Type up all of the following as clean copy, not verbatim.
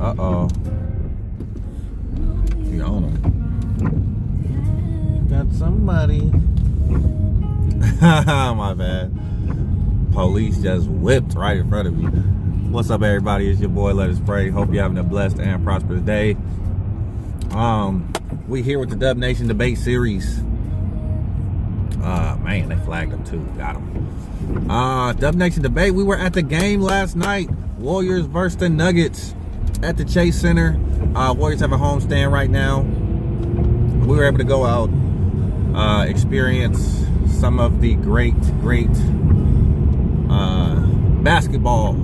Uh-oh. You on him. Got somebody. My bad. Police just whipped right in front of me. What's up, everybody? It's your boy, Let Us Pray. Hope you're having a blessed and prosperous day. We here with the Dubnation Debate series. Man, they flagged them too. Got them. Dubnation Debate. We were at the game last night. Warriors versus the Nuggets at the Chase Center. Warriors have a homestand right now. We were able to go out, experience some of the great basketball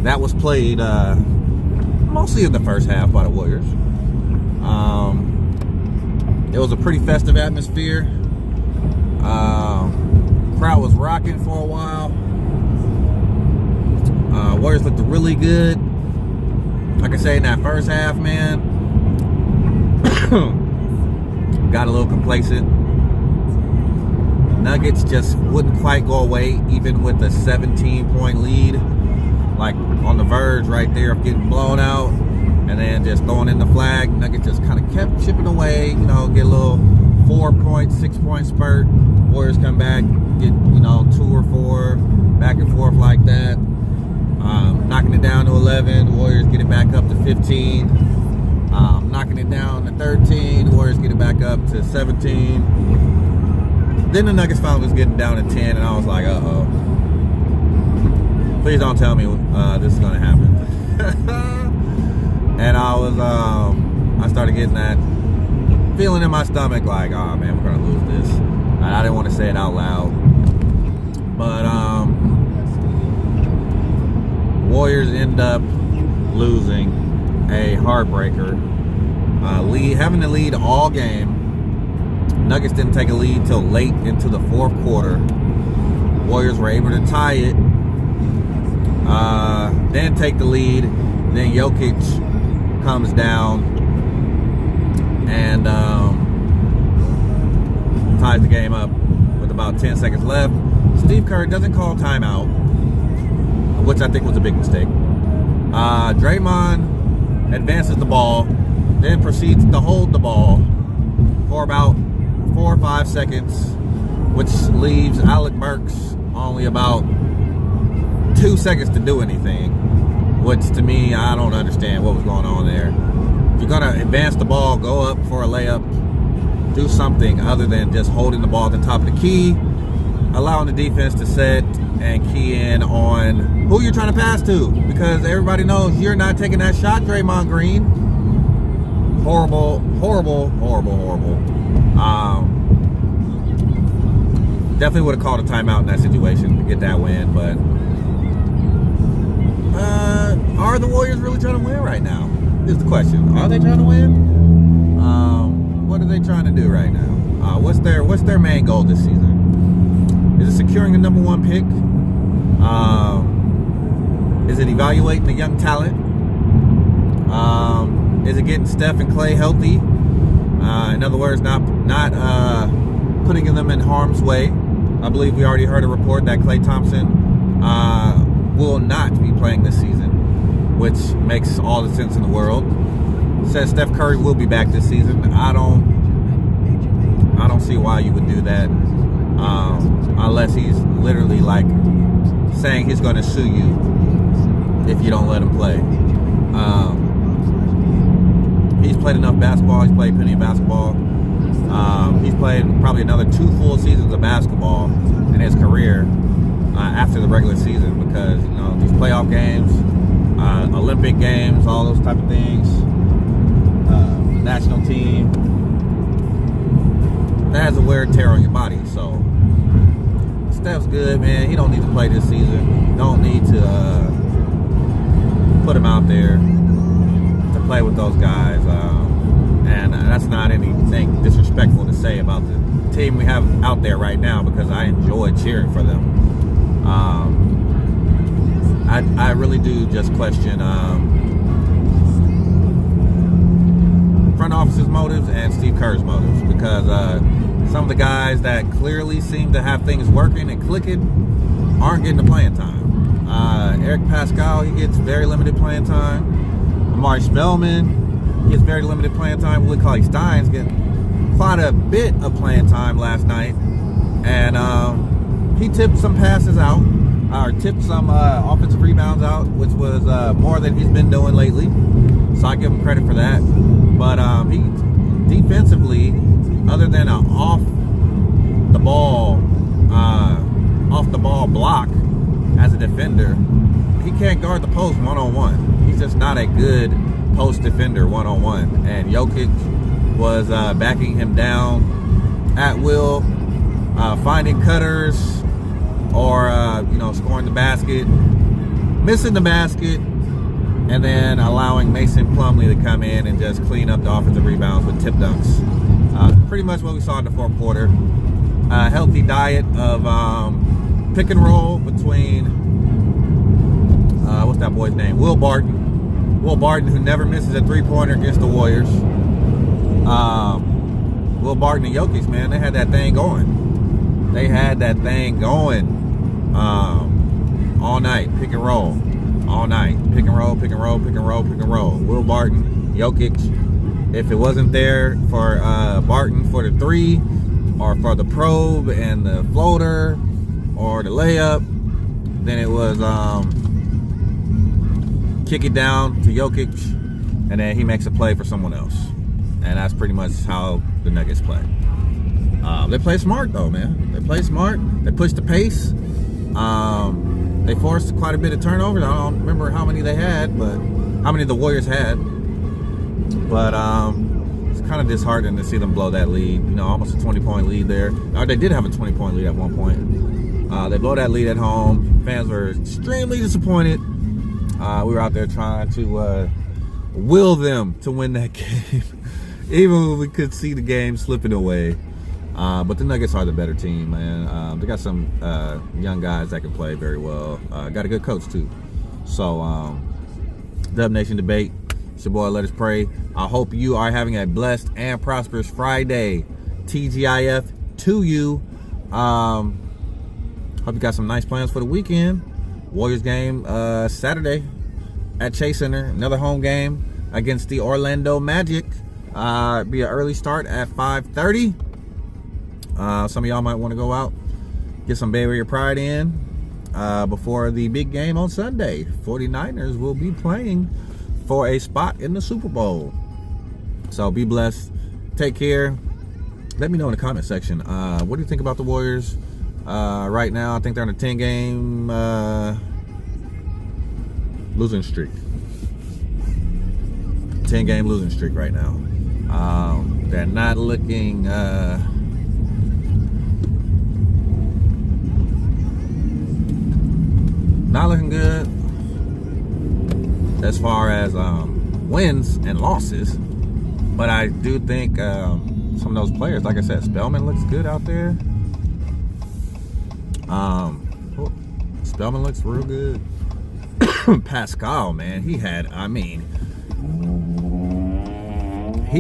that was played mostly in the first half by the Warriors. It was a pretty festive atmosphere. Crowd was rocking for a while. Warriors looked really good. Like I say, in that first half, man, got a little complacent. Nuggets just wouldn't quite go away, even with a 17-point lead, like on the verge right there of getting blown out, and then just throwing in the flag. Nuggets just kind of kept chipping away, get a little 4-point, 6-point spurt. Warriors come back, get 2 or 4, back and forth like that. Knocking it down to 11. Warriors get it back up to 15. Knocking it down to 13. Warriors get it back up to 17. Then the Nuggets finally was getting down to 10, and I was like, uh-oh. Please don't tell me this is going to happen. And I started getting that feeling in my stomach like, oh, man, we're going to lose this. And I didn't want to say it out loud. But Warriors end up losing a heartbreaker. Having the lead all game. Nuggets didn't take a lead till late into the fourth quarter. Warriors were able to tie it. Then take the lead. Then Jokic comes down and ties the game up with about 10 seconds left. Steve Kerr doesn't call timeout, which I think was a big mistake. Draymond advances the ball, then proceeds to hold the ball for about 4 or 5 seconds, which leaves Alec Burks only about 2 seconds to do anything, which to me, I don't understand what was going on there. If you're going to advance the ball, go up for a layup, do something other than just holding the ball at the top of the key, allowing the defense to set and key in on who you're trying to pass to, because everybody knows you're not taking that shot, Draymond Green. Horrible. Definitely would have called a timeout in that situation to get that win, but are the Warriors really trying to win right now? Is the question. Are they trying to win? What are they trying to do right now? What's their main goal this season? Is it securing the number 1 pick? Is it evaluating the young talent? Is it getting Steph and Clay healthy? In other words, not putting them in harm's way. I believe we already heard a report that Klay Thompson will not be playing this season, which makes all the sense in the world. Says Steph Curry will be back this season. I don't see why you would do that, unless he's literally like saying he's going to sue you if you don't let him play. He's played enough basketball. He's played plenty of basketball. He's played probably another 2 full seasons of basketball in his career after the regular season, because these playoff games, Olympic games, all those type of things, national team, that has a wear and tear on your body. So Steph's good, man. He don't need to play this season. Don't need to put him out there to play with those guys. And that's not anything disrespectful to say about the team we have out there right now, because I enjoy cheering for them. I really do just question front office's motives and Steve Kerr's motives, because some of the guys that clearly seem to have things working and clicking aren't getting the playing time. Eric Pascal, he gets very limited playing time. Amari Spellman gets very limited playing time. Willie Cauley-Stein's getting quite a bit of playing time last night. And he tipped some passes out, or tipped some offensive rebounds out, which was more than he's been doing lately. So I give him credit for that. But he defensively, other than an off the ball block as a defender, he can't guard the post one-on-one. He's just not a good post defender one-on-one. And Jokic was backing him down at will, finding cutters, or scoring the basket, missing the basket, and then allowing Mason Plumlee to come in and just clean up the offensive rebounds with tip dunks. Pretty much what we saw in the fourth quarter. A healthy diet of pick and roll between what's that boy's name? Will Barton. Will Barton, who never misses a three-pointer against the Warriors. Will Barton and Jokic, man, they had that thing going. They had that thing going all night. Pick and roll. All night. Pick and roll, pick and roll, pick and roll, pick and roll. Will Barton, Jokic. If it wasn't there for Barton for the three, or for the probe and the floater, or the layup, then it was kick it down to Jokic, and then he makes a play for someone else. And that's pretty much how the Nuggets play. They play smart, though, man. They play smart. They push the pace. They forced quite a bit of turnovers. I don't remember how many they had, but how many the Warriors had. But it's kind of disheartening to see them blow that lead. Almost a 20-point lead there. They did have a 20-point lead at one point. They blow that lead at home. Fans were extremely disappointed. We were out there trying to will them to win that game, even when we could see the game slipping away. But the Nuggets are the better team, man. They got some young guys that can play very well. Got a good coach, too. So, Dubnation Debate. It's your boy, Let Us Pray. I hope you are having a blessed and prosperous Friday. TGIF to you. Hope you got some nice plans for the weekend. Warriors game Saturday at Chase Center. Another home game against the Orlando Magic. Be an early start at 5:30. Some of y'all might want to go out, get some Bay Area pride in before the big game on Sunday. 49ers will be playing for a spot in the Super Bowl. So be blessed. Take care. Let me know in the comment section. What do you think about the Warriors right now? I think they're on a 10-game losing streak. 10-game losing streak right now. They're not looking... not looking good as far as wins and losses, but I do think some of those players, like I said, Spellman looks good out there. Spellman looks real good. Pascal, man, he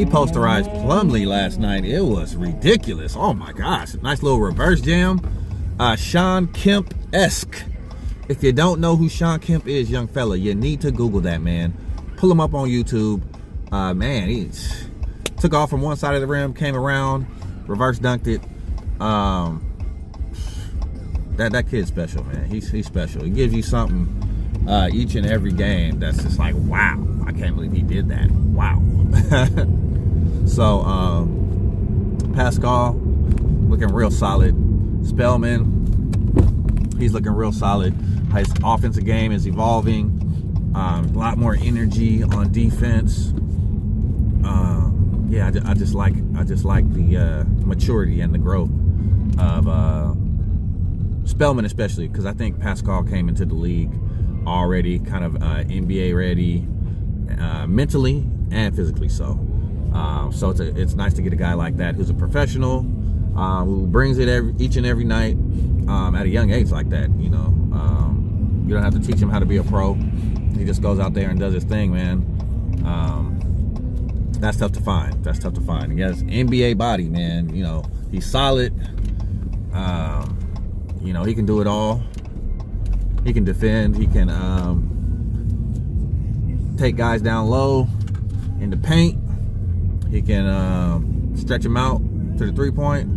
posterized Plumlee last night. It was ridiculous. Oh my gosh, nice little reverse jam. Sean Kemp-esque. If you don't know who Sean Kemp is, young fella, you need to Google that, man. Pull him up on YouTube. Man, he took off from one side of the rim, came around, reverse dunked it. That kid's special, man. He's special. He gives you something each and every game that's just like, wow, I can't believe he did that. Wow. So, Pascal looking real solid. Spellman, he's looking real solid. His offensive game is evolving. A lot more energy on defense. Yeah, I just like the maturity and the growth of Spellman, especially because I think Pascal came into the league already kind of NBA ready, mentally and physically. So it's nice to get a guy like that who's a professional, who brings it each and every night at a young age like that. You don't have to teach him how to be a pro. He just goes out there and does his thing, man. That's tough to find. He has NBA body, man. He's solid. He can do it all. He can defend. He can take guys down low in the paint. He can stretch them out to the 3-point,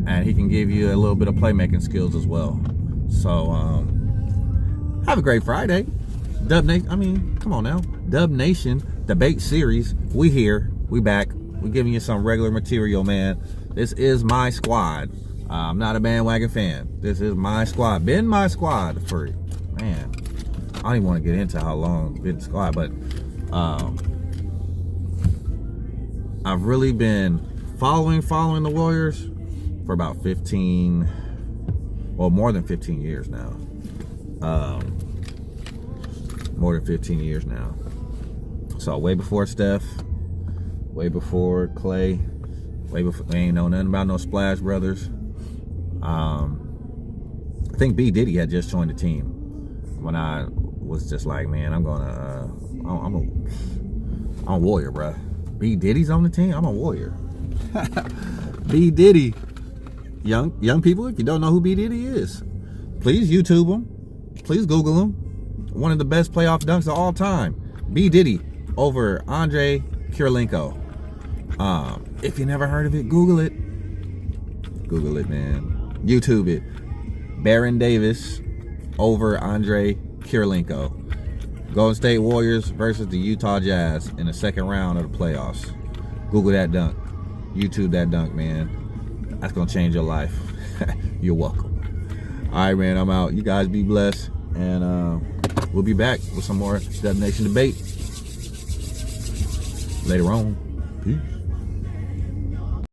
and he can give you a little bit of playmaking skills as well. So have a great Friday. Come on now. Dubnation Debate Series. We here. We back. We giving you some regular material, man. This is my squad. I'm not a bandwagon fan. This is my squad. Been my squad for, man, I don't even want to get into how long been the squad, but I've really been following the Warriors for about 15, well, more than 15 years now. More than 15 years now. So way before Steph, way before Clay, way before, they ain't know nothing about no Splash Brothers. I think B. Diddy had just joined the team when I was just like, man, I'm a Warrior, bruh. B. Diddy's on the team. I'm a Warrior. B. Diddy. Young people, if you don't know who B. Diddy is, please YouTube him. Please Google him. One of the best playoff dunks of all time. B. Diddy over Andre Kirilenko. If you never heard of it, Google it. Google it, man. YouTube it. Baron Davis over Andre Kirilenko. Golden State Warriors versus the Utah Jazz in the second round of the playoffs. Google that dunk. YouTube that dunk, man. That's going to change your life. You're welcome. All right, man, I'm out. You guys be blessed. And we'll be back with some more Dubnation Debate later on. Peace.